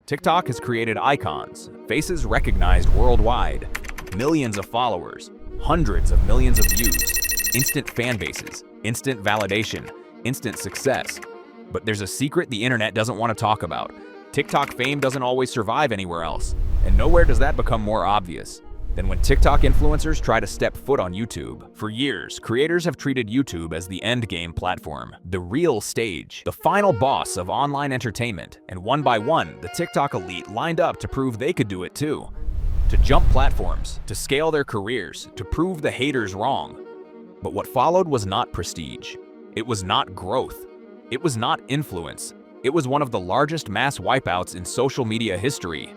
TikTok has created icons, faces recognized worldwide, millions of followers, hundreds of millions of views, instant fan bases, instant validation, instant success. But there's a secret the internet doesn't want to talk about. TikTok fame doesn't always survive anywhere else, and nowhere does that become more obvious than when TikTok influencers try to step foot on YouTube. For years, creators have treated YouTube as the endgame platform, the real stage, the final boss of online entertainment, and one by one, the TikTok elite lined up to prove they could do it too. To jump platforms, to scale their careers, to prove the haters wrong. But what followed was not prestige. It was not growth. It was not influence. It was one of the largest mass wipeouts in social media history.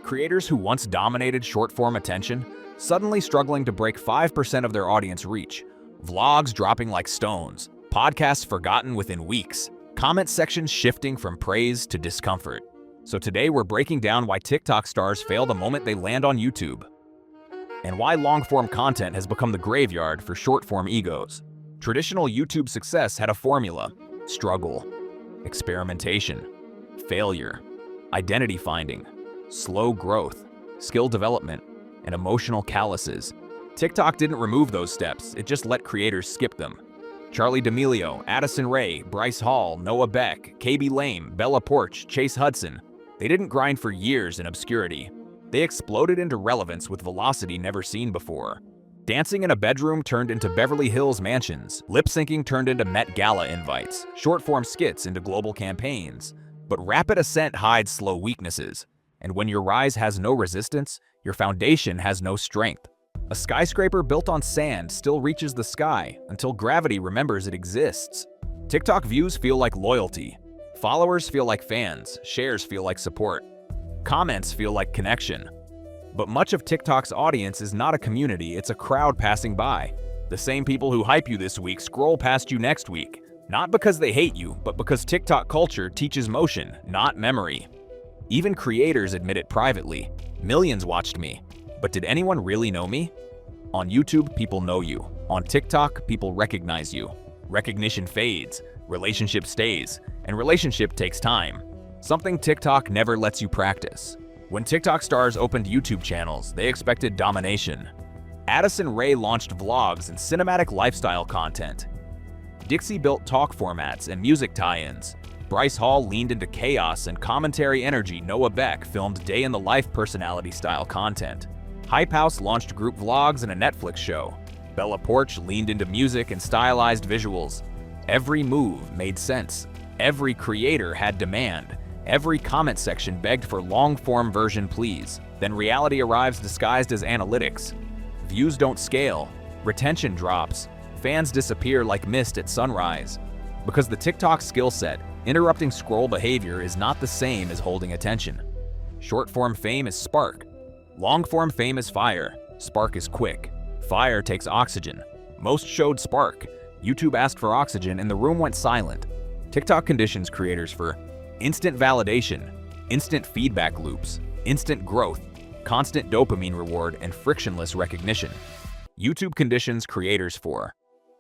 Creators who once dominated short-form attention, suddenly struggling to break 5% of their audience reach. Vlogs dropping like stones, podcasts forgotten within weeks, comment sections shifting from praise to discomfort. So today we're breaking down why TikTok stars fail the moment they land on YouTube, and why long-form content has become the graveyard for short-form egos. Traditional YouTube success had a formula: struggle, experimentation, failure, identity finding, slow growth, skill development, and emotional calluses. TikTok didn't remove those steps, it just let creators skip them. Charli D'Amelio, Addison Rae, Bryce Hall, Noah Beck, KB Lame, Bella Poarch, Chase Hudson. They didn't grind for years in obscurity. They exploded into relevance with velocity never seen before. Dancing in a bedroom turned into Beverly Hills mansions. Lip-syncing turned into Met Gala invites. Short-form skits into global campaigns. But rapid ascent hides slow weaknesses. And when your rise has no resistance, your foundation has no strength. A skyscraper built on sand still reaches the sky until gravity remembers it exists. TikTok views feel like loyalty. Followers feel like fans. Shares feel like support. Comments feel like connection. But much of TikTok's audience is not a community, it's a crowd passing by. The same people who hype you this week scroll past you next week. Not because they hate you, but because TikTok culture teaches motion, not memory. Even creators admit it privately. Millions watched me. But did anyone really know me? On YouTube, people know you. On TikTok, people recognize you. Recognition fades, relationship stays, and relationship takes time. Something TikTok never lets you practice. When TikTok stars opened YouTube channels, they expected domination. Addison Rae launched vlogs and cinematic lifestyle content. Dixie built talk formats and music tie-ins. Bryce Hall leaned into chaos and commentary energy. Noah Beck filmed day-in-the-life personality-style content. Hype House launched group vlogs and a Netflix show. Bella Poarch leaned into music and stylized visuals. Every move made sense. Every creator had demand. Every comment section begged for long-form version please. Then reality arrives disguised as analytics. Views don't scale. Retention drops. Fans disappear like mist at sunrise. Because the TikTok skill set, interrupting scroll behavior is not the same as holding attention. Short-form fame is spark. Long-form fame is fire. Spark is quick. Fire takes oxygen. Most showed spark. YouTube asked for oxygen and the room went silent. TikTok conditions creators for instant validation, instant feedback loops, instant growth, constant dopamine reward, and frictionless recognition. YouTube conditions creators for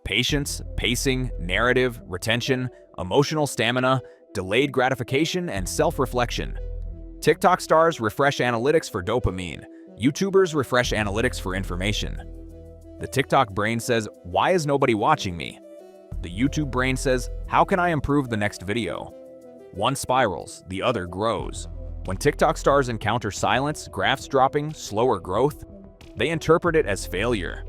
patience, pacing, narrative, retention, emotional stamina, delayed gratification, and self-reflection. TikTok stars refresh analytics for dopamine. YouTubers refresh analytics for information. The TikTok brain says, "Why is nobody watching me?" The YouTube brain says, "How can I improve the next video?" One spirals, the other grows. When TikTok stars encounter silence, graphs dropping, slower growth, they interpret it as failure.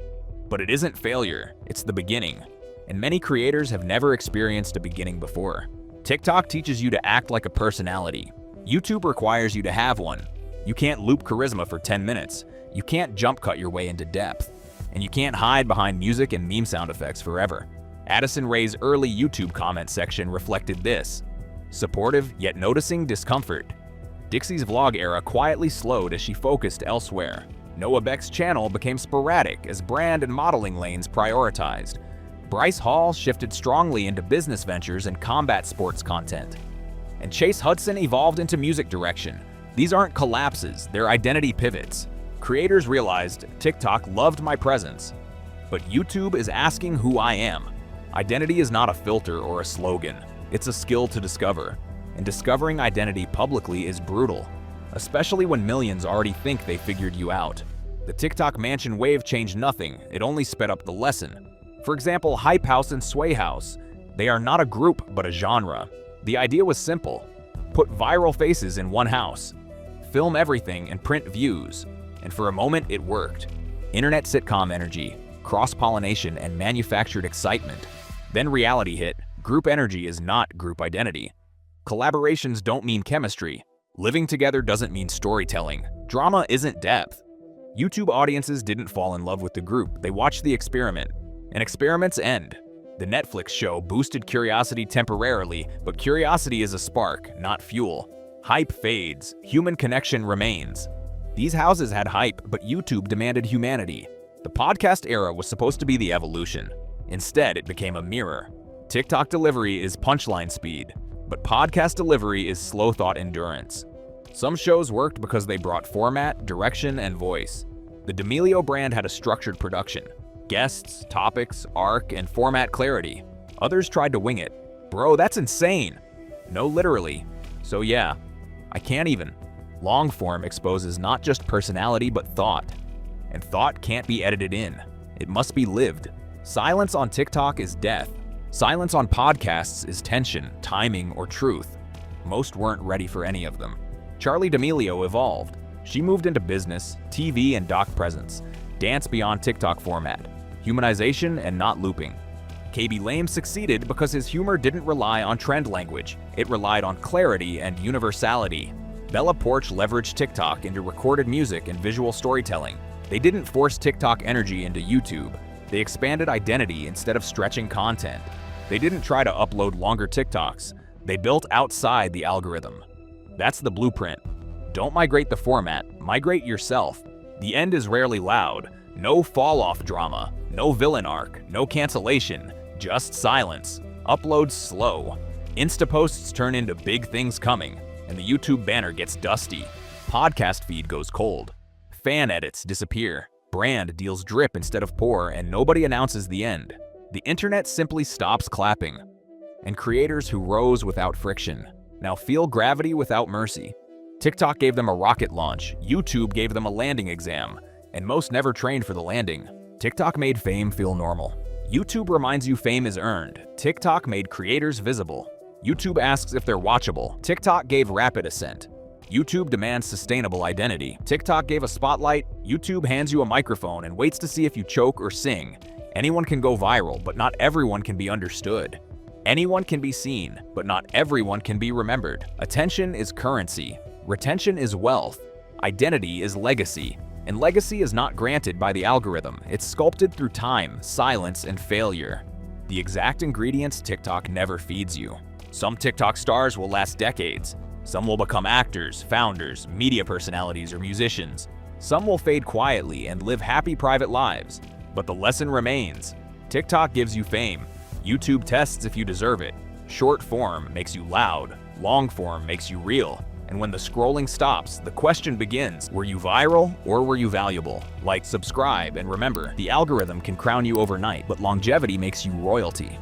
But it isn't failure, it's the beginning. And many creators have never experienced a beginning before. TikTok teaches you to act like a personality. YouTube requires you to have one. You can't loop charisma for 10 minutes. You can't jump cut your way into depth. And you can't hide behind music and meme sound effects forever. Addison Rae's early YouTube comment section reflected this. Supportive, yet noticing discomfort. Dixie's vlog era quietly slowed as she focused elsewhere. Noah Beck's channel became sporadic as brand and modeling lanes prioritized. Bryce Hall shifted strongly into business ventures and combat sports content. And Chase Hudson evolved into music direction. These aren't collapses, they're identity pivots. Creators realized TikTok loved my presence, but YouTube is asking who I am. Identity is not a filter or a slogan. It's a skill to discover. And discovering identity publicly is brutal. especially when millions already think they figured you out. The TikTok mansion wave changed nothing, it only sped up the lesson. For example, Hype House and Sway House. They are not a group, but a genre. The idea was simple. Put viral faces in one house. Film everything and print views. And for a moment, it worked. Internet sitcom energy, cross-pollination, and manufactured excitement. Then reality hit. Group energy is not group identity. Collaborations don't mean chemistry. Living together doesn't mean storytelling. Drama isn't depth. YouTube audiences didn't fall in love with the group, they watched the experiment. And experiments end. The Netflix show boosted curiosity temporarily, but curiosity is a spark, not fuel. Hype fades, human connection remains. These houses had hype, but YouTube demanded humanity. The podcast era was supposed to be the evolution. Instead, it became a mirror. TikTok delivery is punchline speed, but podcast delivery is slow thought endurance. Some shows worked because they brought format, direction, and voice. The D'Amelio brand had a structured production. Guests, topics, arc, and format clarity. Others tried to wing it. Bro, that's insane! No, literally. So yeah, I can't even. Long form exposes not just personality but thought. And thought can't be edited in. It must be lived. Silence on TikTok is death. Silence on podcasts is tension, timing, or truth. Most weren't ready for any of them. Charli D'Amelio evolved. She moved into business, TV, and doc presence. Dance beyond TikTok format. Humanization and not looping. KB Lame succeeded because his humor didn't rely on trend language. It relied on clarity and universality. Bella Poarch leveraged TikTok into recorded music and visual storytelling. They didn't force TikTok energy into YouTube. They expanded identity instead of stretching content. They didn't try to upload longer TikToks. They built outside the algorithm. That's the blueprint. Don't migrate the format, migrate yourself. The end is rarely loud. No fall-off drama, no villain arc, no cancellation, just silence. Uploads slow. Insta posts turn into big things coming, and the YouTube banner gets dusty. Podcast feed goes cold. Fan edits disappear. Brand deals drip instead of pour, and nobody announces the end. The internet simply stops clapping. And creators who rose without friction now feel gravity without mercy. TikTok gave them a rocket launch, YouTube gave them a landing exam, and most never trained for the landing. TikTok made fame feel normal. YouTube reminds you fame is earned. TikTok made creators visible. YouTube asks if they're watchable. TikTok gave rapid ascent. YouTube demands sustainable identity. TikTok gave a spotlight. YouTube hands you a microphone and waits to see if you choke or sing. Anyone can go viral, but not everyone can be understood. Anyone can be seen, but not everyone can be remembered. Attention is currency. Retention is wealth. Identity is legacy. And legacy is not granted by the algorithm. It's sculpted through time, silence, and failure. The exact ingredients TikTok never feeds you. Some TikTok stars will last decades. Some will become actors, founders, media personalities, or musicians. Some will fade quietly and live happy private lives. But the lesson remains. TikTok gives you fame. YouTube tests if you deserve it. Short form makes you loud. Long form makes you real. And when the scrolling stops, the question begins, were you viral or were you valuable? Like, subscribe, and remember, the algorithm can crown you overnight, but longevity makes you royalty.